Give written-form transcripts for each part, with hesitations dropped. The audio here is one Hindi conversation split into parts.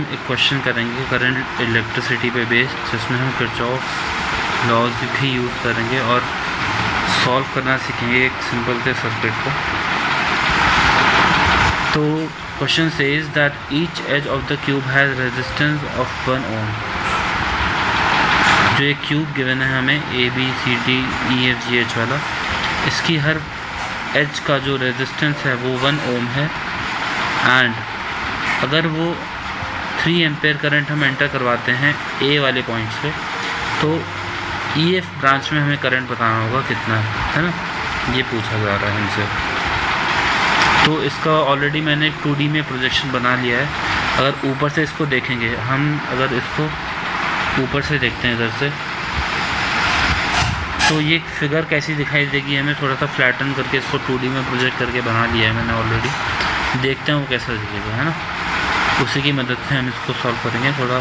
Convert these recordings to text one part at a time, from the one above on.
हम एक क्वेश्चन करेंगे करंट इलेक्ट्रिसिटी पे बेस्ड, जिसमें हम किरचॉफ लॉज भी यूज़ करेंगे और सॉल्व करना सीखेंगे एक सिंपल से सर्किट को। तो question says that each edge of the cube has resistance of 1 ohm. जो एक क्यूब गिवन है हमें ABCDEFGH वाला, इसकी हर एज का जो रेजिस्टेंस है वो 1 ओम है। एंड अगर वो 3 एम्पेयर करंट हम एंटर करवाते हैं A वाले पॉइंट से, तो EF ब्रांच में हमें करंट बताना होगा कितना है ना, ये पूछा जा रहा है हमसे। तो इसका ऑलरेडी मैंने 2D में प्रोजेक्शन बना लिया है। अगर ऊपर से इसको देखेंगे हम, अगर इसको ऊपर से देखते हैं इधर से, तो ये फिगर कैसी दिखाई देगी हमें, थोड़ा सा फ्लैटन करके इसको 2D में प्रोजेक्ट करके बना लिया है मैंने ऑलरेडी। देखते हैं वो कैसा दिखेगा, है ना। उसी की मदद से हम इसको सॉल्व करेंगे, थोड़ा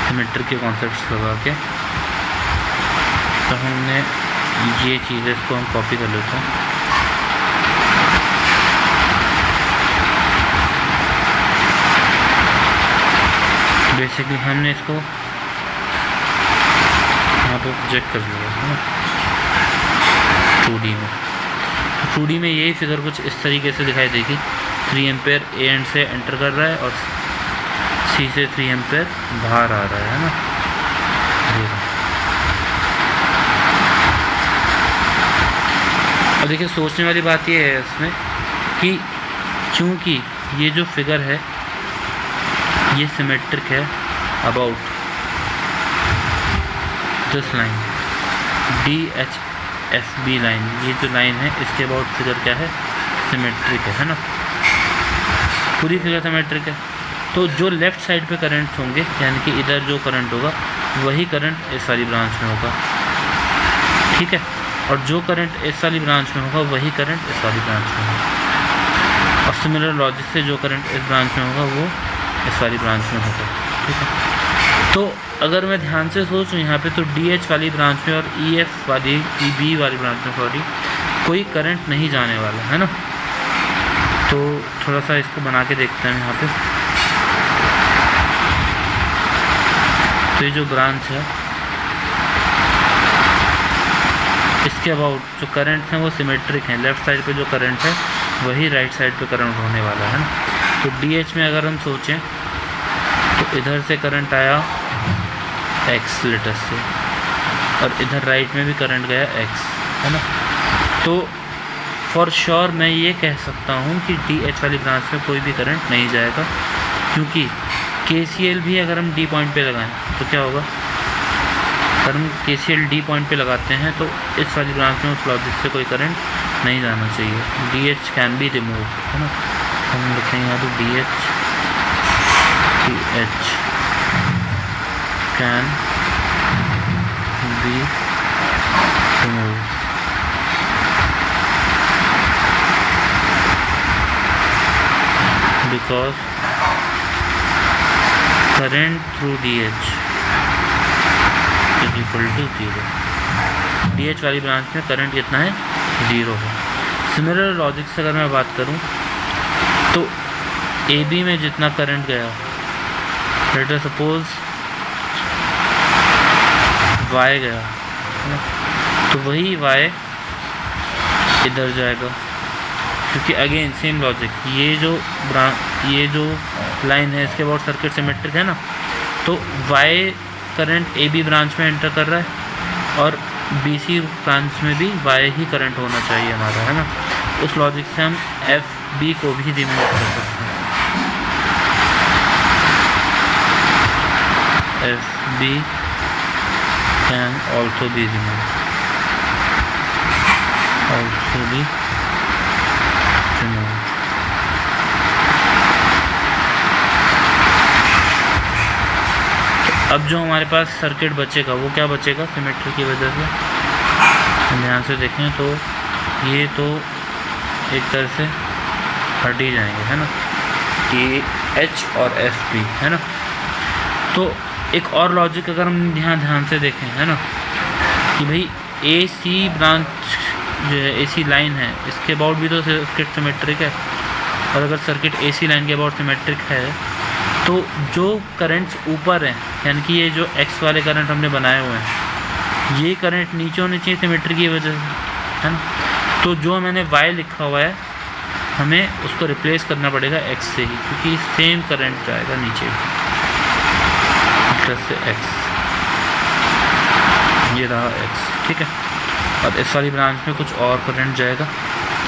सिमेट्री के कॉन्सेप्ट्स लगा के। तो हमने ये चीज़ है, इसको हम कॉपी कर लेते हैं। बेसिकली हमने इसको यहाँ पे प्रोजेक्ट कर लिया है ना 2D में। तो 2D में यही फिगर कुछ इस तरीके से दिखाई देगी। 3 एम्पेयर A एंड से एंटर कर रहा है और C से 3 एम्पेयर बाहर आ रहा है ना। अब देखिए, सोचने वाली बात ये है इसमें कि क्योंकि ये जो फिगर है ये सिमेट्रिक है about this line DHFB line, ये जो लाइन है इसके अबाउट फिगर क्या है, सिमेट्रिक है ना। पूरी फिगर सिमेट्रिक है। तो जो लेफ़्ट साइड पे करंट होंगे, यानी कि इधर जो करंट होगा वही करंट इस वाली ब्रांच में होगा, ठीक है। और जो करंट इस वाली ब्रांच में होगा वही करंट इस वाली ब्रांच में होगा। और सिमिलर लॉजिक से जो करंट इस ब्रांच में होगा वो इस वाली ब्रांच में होगा, ठीक है। तो अगर मैं ध्यान से सोचूं यहाँ पे, तो DH वाली ब्रांच में और EF वाली EB वाली ब्रांच में सॉरी कोई करंट नहीं जाने वाला है ना। तो थोड़ा सा इसको बना के देखते हैं यहाँ पे। तो ये जो ब्रांच है इसके अबाउट जो करंट हैं वो सिमेट्रिक हैं। लेफ़्ट साइड पे जो करंट है वही राइट साइड पे करंट होने वाला है ना। तो DH में अगर हम सोचें तो इधर से करंट आया X लेटर से, और इधर राइट में भी करंट गया X, है ना। तो फॉर श्योर मैं ये कह सकता हूँ कि DH वाली ब्रांच में कोई भी करंट नहीं जाएगा, क्योंकि KCL भी अगर हम D पॉइंट पे लगाएं तो क्या होगा, अगर हम KCL D पॉइंट पे लगाते हैं तो इस वाली ब्रांच में उस लॉजिक से कोई करंट नहीं जाना चाहिए। DH कैन बी रिमूव, है ना। हम लिखेंगे यहाँ पे DH can be remove. Because current through DH is equal to 0। DH वाली ब्रांच में करंट कितना है, 0 है। सिमिलर लॉजिक से अगर मैं बात करूं तो AB में जितना करंट गया, लेट अस सपोज Y गया, तो वही Y इधर जाएगा, क्योंकि अगेन सेम लॉजिक, ये जो लाइन है इसके अबाउट सर्किट सिमेट्रिक है ना। तो Y करंट AB ब्रांच में एंटर कर रहा है और BC ब्रांच में भी Y ही करंट होना चाहिए हमारा, है ना। उस लॉजिक से हम FB को भी रिमूव कर सकते हैं। FB can also be removed, अब जो हमारे पास सर्किट बचेगा वो क्या बचेगा, सिमेट्री की वजह से। ध्यान से देखें तो ये तो एक तरह से हट ही जाएंगे, है ना, कि H और FB, है ना। तो एक और लॉजिक अगर हम ध्यान से देखें, है ना, कि भाई AC ब्रांच जो है, AC लाइन है, इसके अबाउट भी तो सर्किट सिमेट्रिक है। और अगर सर्किट AC लाइन के अबाउट सिमेट्रिक है तो जो करंट्स ऊपर हैं, यानी कि ये जो एक्स वाले करंट हमने बनाए हुए हैं, ये करंट नीचे होने चाहिए सिमेट्री की वजह से, है ना। तो जो मैंने वाई लिखा हुआ है हमें उसको रिप्लेस करना पड़ेगा एक्स से ही, क्योंकि सेम करंट जाएगा नीचे प्लस से एक्स, ये रहा एक्स, ठीक है। अब इस वाली ब्रांच में कुछ और करंट जाएगा,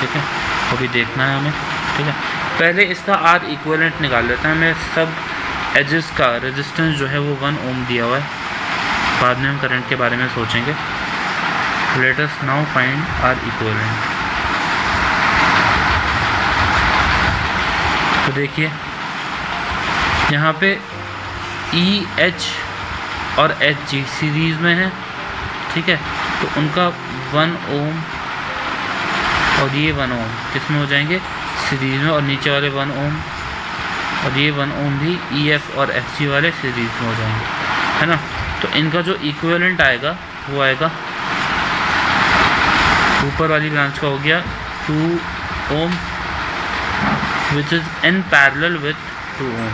ठीक है, वो भी देखना है हमें, ठीक है। पहले इसका आर इक्विवेलेंट निकाल लेता है मैं। सब एजेस का रेजिस्टेंस जो है वो 1 ओम दिया हुआ है, बाद में हम करंट के बारे में सोचेंगे। Let us now find R equivalent. तो देखिए यहाँ पे ई एच और एच जी सीरीज़ में है, ठीक है। तो उनका 1 ओम और ये 1 ओम किस में हो जाएंगे, सीरीज़ में, और नीचे वाले 1 ओम और ये 1 ओम भी ई एफ और एफ जी वाले सीरीज़ में हो जाएंगे, है ना। तो इनका जो इक्विवेलेंट आएगा वो आएगा, ऊपर वाली ब्रांच का हो गया 2 ohm which is in parallel with 2 ohm,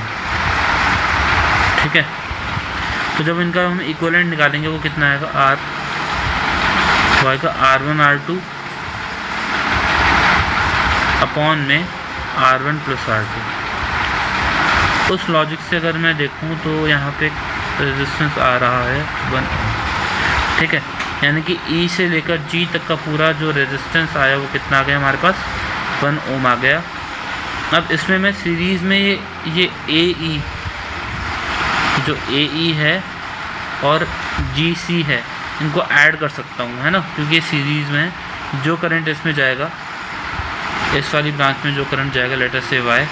ठीक है। तो जब इनका हम इक्विवेलेंट निकालेंगे वो कितना आएगा, आर, वो आएगा R1 R2 अपॉन में R1 प्लस R2। उस लॉजिक से अगर मैं देखूं तो यहाँ पे रेजिस्टेंस आ रहा है 1 ओम, ठीक है। यानी कि E से लेकर G तक का पूरा जो रेजिस्टेंस आया वो कितना आ गया हमारे पास, 1 ओम आ गया। अब इसमें मैं सीरीज़ में ये AE, जो AE है और GC है, इनको ऐड कर सकता हूँ, है ना, क्योंकि सीरीज़ में जो करंट इसमें जाएगा, इस वाली ब्रांच में जो करंट जाएगा लेटर से Y,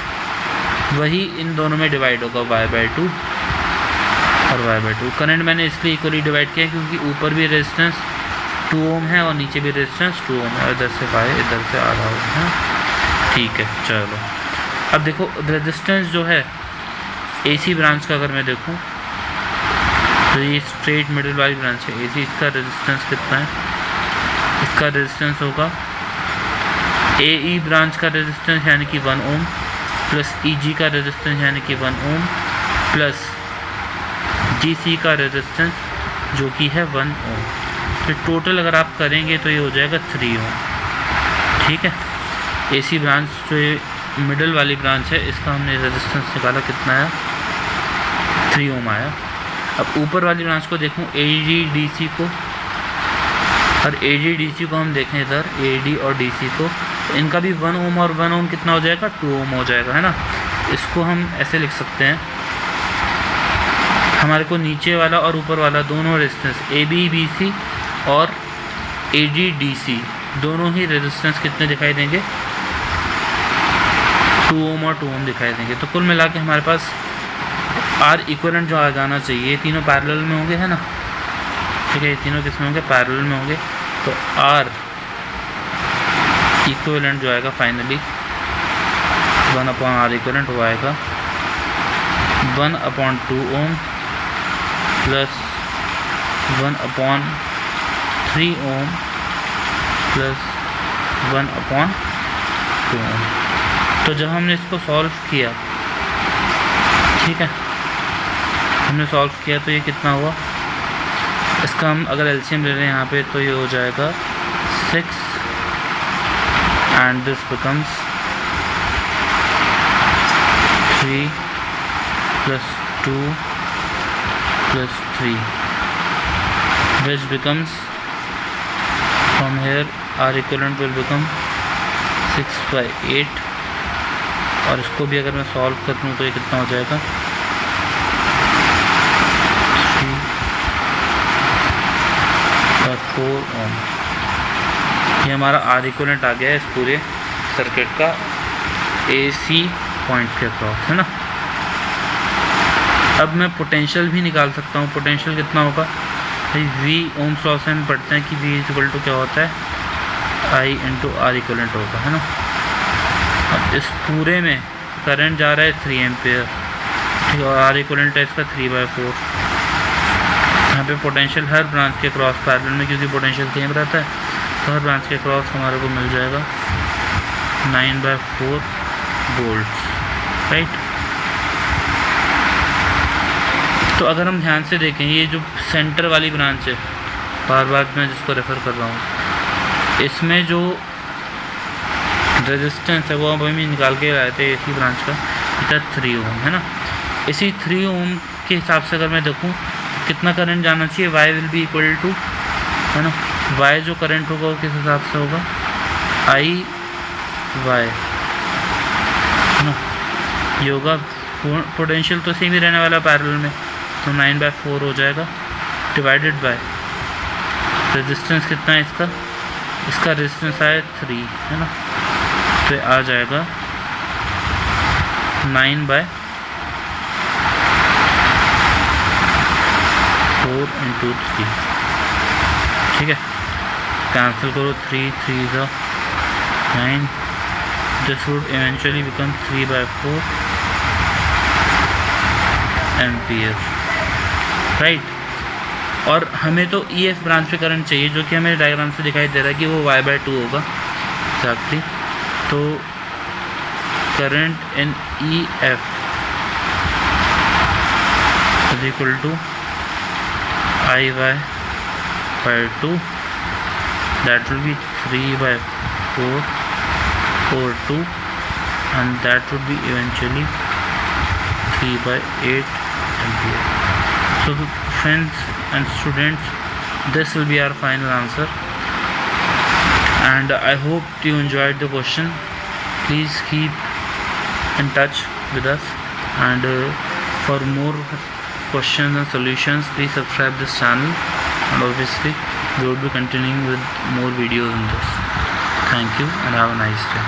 वही इन दोनों में डिवाइड होगा Y/2 और Y/2। करंट मैंने इसलिए इक्वली डिवाइड किया क्योंकि ऊपर भी रेजिस्टेंस 2 ओम है और नीचे भी रेजिस्टेंस 2 ओम है, इधर से Y इधर से आ रहा होगा, ठीक है। चलो अब देखो रेजिस्टेंस जो है AC ब्रांच का अगर मैं देखूँ तो ये स्ट्रेट मिडिल वाली ब्रांच है AC, इसका रेजिस्टेंस कितना है, इसका रेजिस्टेंस होगा AE ब्रांच का रेजिस्टेंस यानी कि 1 ओम प्लस EG का रेजिस्टेंस यानी कि 1 ओम प्लस GC का रेजिस्टेंस जो कि है 1 ओम। तो टोटल अगर आप करेंगे तो ये हो जाएगा 3 ओम, ठीक है। AC ब्रांच जो ये मिडल वाली ब्रांच है इसका हमने रेजिस्टेंस निकाला, कितना आया, 3 ओम आया। अब ऊपर वाली ब्रांच को देखूँ AD/DC को, और AD/DC को हम देखें इधर AD और DC को, तो इनका भी 1 ओम और 1 ओम कितना हो जाएगा, 2 ओम हो जाएगा, है ना। इसको हम ऐसे लिख सकते हैं, हमारे को नीचे वाला और ऊपर वाला दोनों रेजिस्टेंस AB/BC और AD/DC दोनों ही रेजिस्टेंस कितने दिखाई देंगे, 2 ओम और 2 ओम दिखाई देंगे। तो कुल मिला के हमारे पास आर इक्विवेलेंट जो आ जाना चाहिए, तीनों पैरेलल में होंगे, है ना, ठीक है। ये तीनों किस में होंगे, पैरेलल में होंगे। तो आर इक्विवेलेंट जो आएगा फाइनली 1/R इक्विवेलेंट वो आएगा 1/2 ओम प्लस 1/3 ओम प्लस 1/2 ओम। तो जब हमने इसको सॉल्व किया, ठीक है, हमने सॉल्व किया तो ये कितना हुआ, इसका हम अगर एलसीएम ले रहे हैं यहाँ पे तो ये हो जाएगा 6 and this becomes 3 + 2 + 3 which becomes from here R equivalent will become 6/8। और इसको भी अगर मैं सॉल्व कर लूँ तो ये कितना हो जाएगा, 3/4 ओम। ये हमारा आर इक्विवेलेंट आ गया है इस पूरे सर्किट का AC पॉइंट के अक्रॉस, है ना। अब मैं पोटेंशियल भी निकाल सकता हूँ। पोटेंशियल कितना होगा भाई, V ओम्स लॉ से हम पढ़ते हैं कि V = क्या होता है, I × R इक्विवेलेंट होगा, है ना। अब इस पूरे में करंट जा रहा है 3 एम्पियर, ठीक है, और R इक्विवेलेंट है इसका 3/4। यहाँ पे पोटेंशियल हर ब्रांच के क्रॉस पैरेलल में, क्योंकि पोटेंशियल सेम रहता है, तो हर ब्रांच के क्रॉस हमारे को मिल जाएगा 9/4 वोल्ट्स, राइट। तो अगर हम ध्यान से देखें, ये जो सेंटर वाली ब्रांच है, बार बार मैं जिसको रेफ़र कर रहा हूँ, इसमें जो रेजिस्टेंस है वो अब हम निकाल के लाए थे इसी ब्रांच का, इधर 3 ओम है ना। इसी 3 ओम के हिसाब से अगर मैं देखूँ कितना करंट जाना चाहिए, y will be equal to, है ना, y जो करंट होगा वो किस हिसाब से होगा, I y, है ना। ये होगा पोटेंशियल तो सेम ही रहने वाला पैरेलल में, तो 9/4 हो जाएगा, डिवाइडेड बाय रेजिस्टेंस कितना है इसका, इसका रेजिस्टेंस है 3, है ना, तो आ जाएगा 9/4 × 3, ठीक है। कैंसिल करो, 3 3 × 9, this would eventually become 3/4 ampere, right. और हमें तो EF ब्रांच पे करंट चाहिए, जो कि हमें डायग्राम से दिखाई दे रहा है कि वो y/2 होगा एग्जैक्टली। तो current in EF is equal to IY/2, that will be 3/4 over 2, and that would be eventually 3/8 ampere. So friends and students, this will be our final answer, and I hope you enjoyed the question. Please keep in touch with us, and for more questions and solutions, please subscribe this channel, and obviously we will be continuing with more videos on this. Thank you and have a nice day.